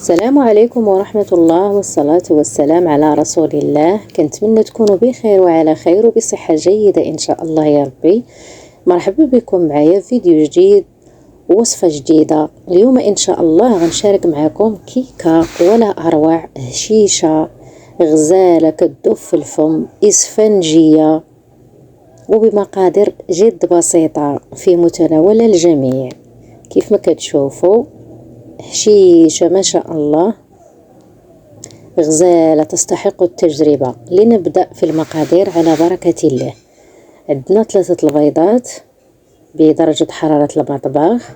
السلام عليكم ورحمة الله والصلاة والسلام على رسول الله. كنتمنى تكونوا بخير وعلى خير وبصحة جيدة إن شاء الله يا ربي. مرحبا بكم معايا في فيديو جديد ووصفة جديدة. اليوم إن شاء الله غنشارك معكم كيكة ولا أروع، هشيشة غزالة كتذوب في الفم، إسفنجية وبمقادير جد بسيطة في متناول الجميع. كيف ما كتشوفوا هشيشة ما شاء الله غزالة تستحق التجربة. لنبدأ في المقادير على بركة الله. عندنا 3 البيضات بدرجة حرارة المطبخ،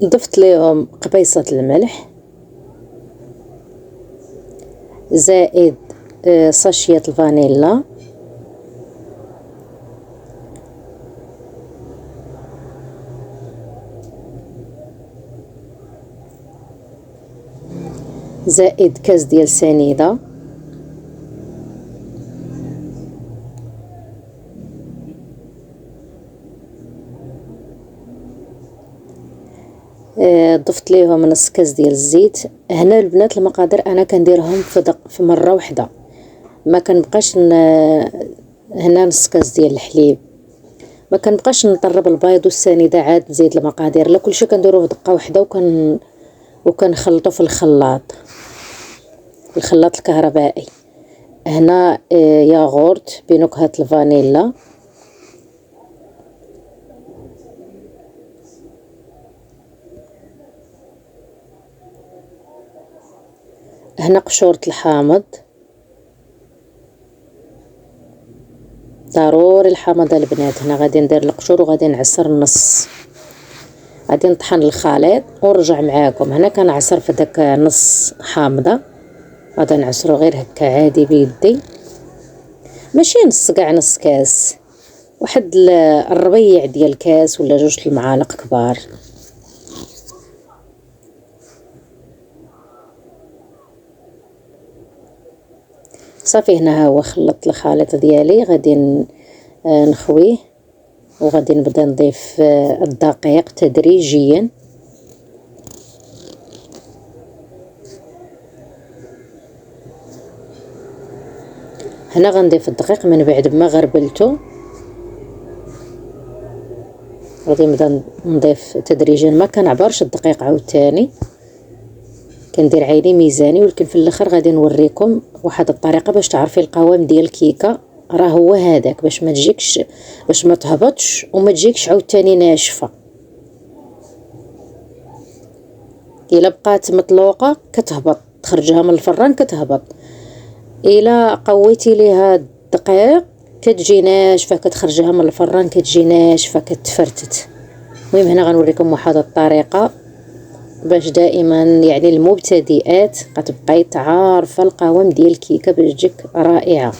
ضفت لهم قبيصة الملح زائد ساشية الفانيلا، زائد كاس ديال سنيدة، ضفت ليهم نص كاس ديال الزيت. هنا البنات المقادير انا كنديرهم في مره واحده، ما كنبقاش هنا نص كاس ديال الحليب، ما كنبقاش نطرب البيض والسنيده عاد نزيد المقادير، لا كلشي كنديروه في دقه واحده وكنخلطه في الخلاط الكهربائي. هنا ياغورت بنكهه الفانيلا، هنا قشورة الحامض، ضروري الحامض البنات. هنا غادي ندير القشور وغادي نعصر النص، غادي نطحن الخليط ونرجع معاكم. هنا كنعصر في داك نص حامضه، غادي نعصرو غير هكا عادي بيدي، ماشي نص كاع نص كاس، واحد الربيع ديال الكاس ولا 2 المعالق كبار. صافي هنا ها هو خلطت الخليط ديالي، غادي نخويه وغادي نبدا نضيف الدقيق تدريجيا. هنا غنضيف الدقيق من بعد ما غربلته، غادي نبدا نضيف تدريجيا، ما كنعبرش الدقيق عاوتاني، كندير عيني ميزاني. ولكن في الاخر غادي نوريكم واحد الطريقه باش تعرفي القوام ديال الكيكه، راه هو هذاك باش ما تجيكش، باش ما تهبطش وما تجيكش عاوتاني ناشفه. الا بقات مطلوقه كتهبط، تخرجها من الفران كتهبط. الا قويتي ليها الدقيق كتجي ناشفه، كتخرجها من الفران كتجي ناشفه كتفرتت. المهم هنا غنوريكم واحد الطريقه باش دائما يعني المبتدئات كتبقاي تعرف القوام ديال الكيكه باش تجيك رائعه.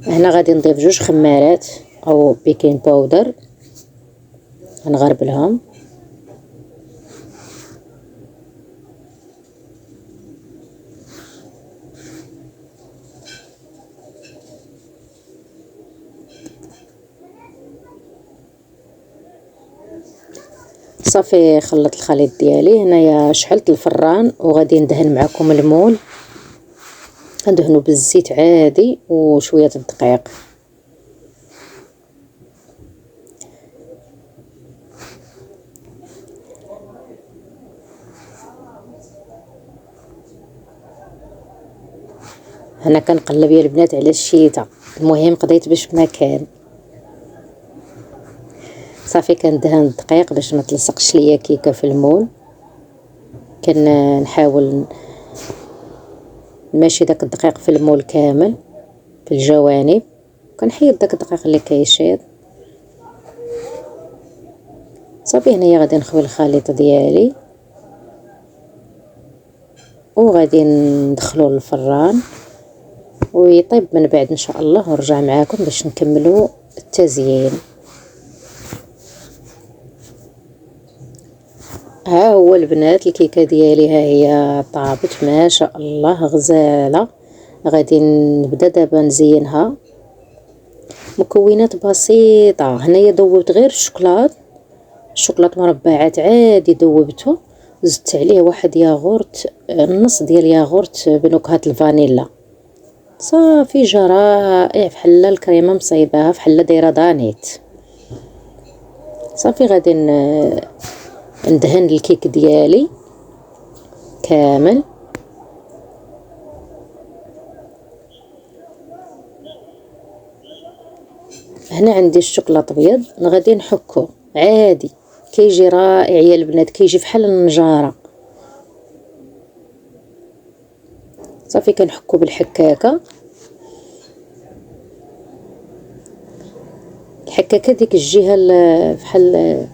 هنا غادي نضيف 2 خمارات او بيكين باودر، غنغربلهم. صافي خلطت الخليط ديالي. هنايا شحلت الفران وغادي ندهن معكم المول، ندهنو بالزيت عادي وشويه الدقيق. هنا كنقلب يا البنات على الشيته، المهم قضيت باش ما كان. صافي كندهن الدقيق باش ما تلصقش ليا كيكه في المول. كنحاول نمشي داك الدقيق في المول كامل في الجوانب، كنحيد داك الدقيق اللي كيشيط. صافي هنايا غادي نخوي الخليط ديالي وغادي ندخلو للفران ويطيب من بعد ان شاء الله، ونرجع معاكم باش نكملوا التزيين. ها هو البنات الكيكه ديالي ها هي طابت ما شاء الله غزاله. غادي نبدا دابا نزينها. مكونات بسيطه. هنايا ذوبت غير الشوكولات مربعات عادي ذوبته، زدت عليه واحد ياغورت، نص ديال ياغورت بنكهه الفانيلا. صافي جا رائع بحال الكريمه مصايباها بحال دايره دانيت. صافي غادي ندهن الكيك ديالي كامل. هنا عندي الشوكولاط ابيض غادي نحكو عادي، كيجي رائع يا البنات، كيجي بحال النجاره. صافي كنحكو بالحكاكه. الحكاكه ديك الجهه بحال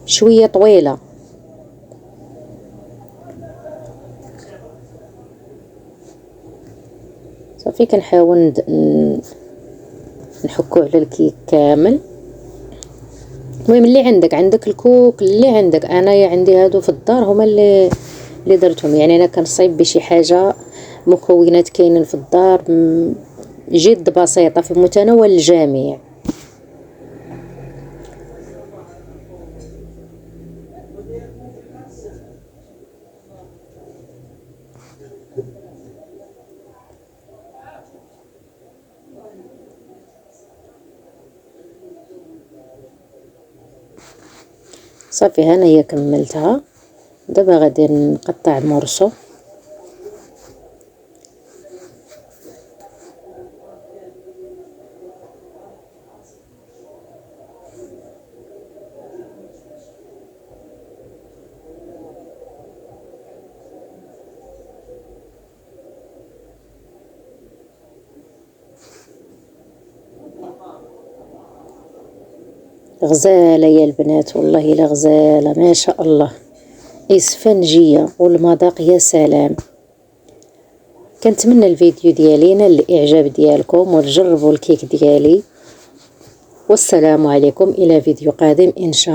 شويه طويله. صافي كنحاول نحكو على الكيك كامل. المهم اللي عندك الكوك اللي عندك. انايا عندي هادو في الدار هما اللي درتهم، يعني انا كنصايب بشي حاجه مكونات كاينين في الدار جد بسيطه في متناول الجميع. صافي هنايا كملتها. دابا غادي نقطع مرصو. غزاله يا البنات، والله الا غزاله ما شاء الله، اسفنجيه والمذاق يا سلام. كنتمنى الفيديو ديالي ينال الاعجاب ديالكم وتجربوا الكيك ديالي. والسلام عليكم الى فيديو قادم ان شاء الله.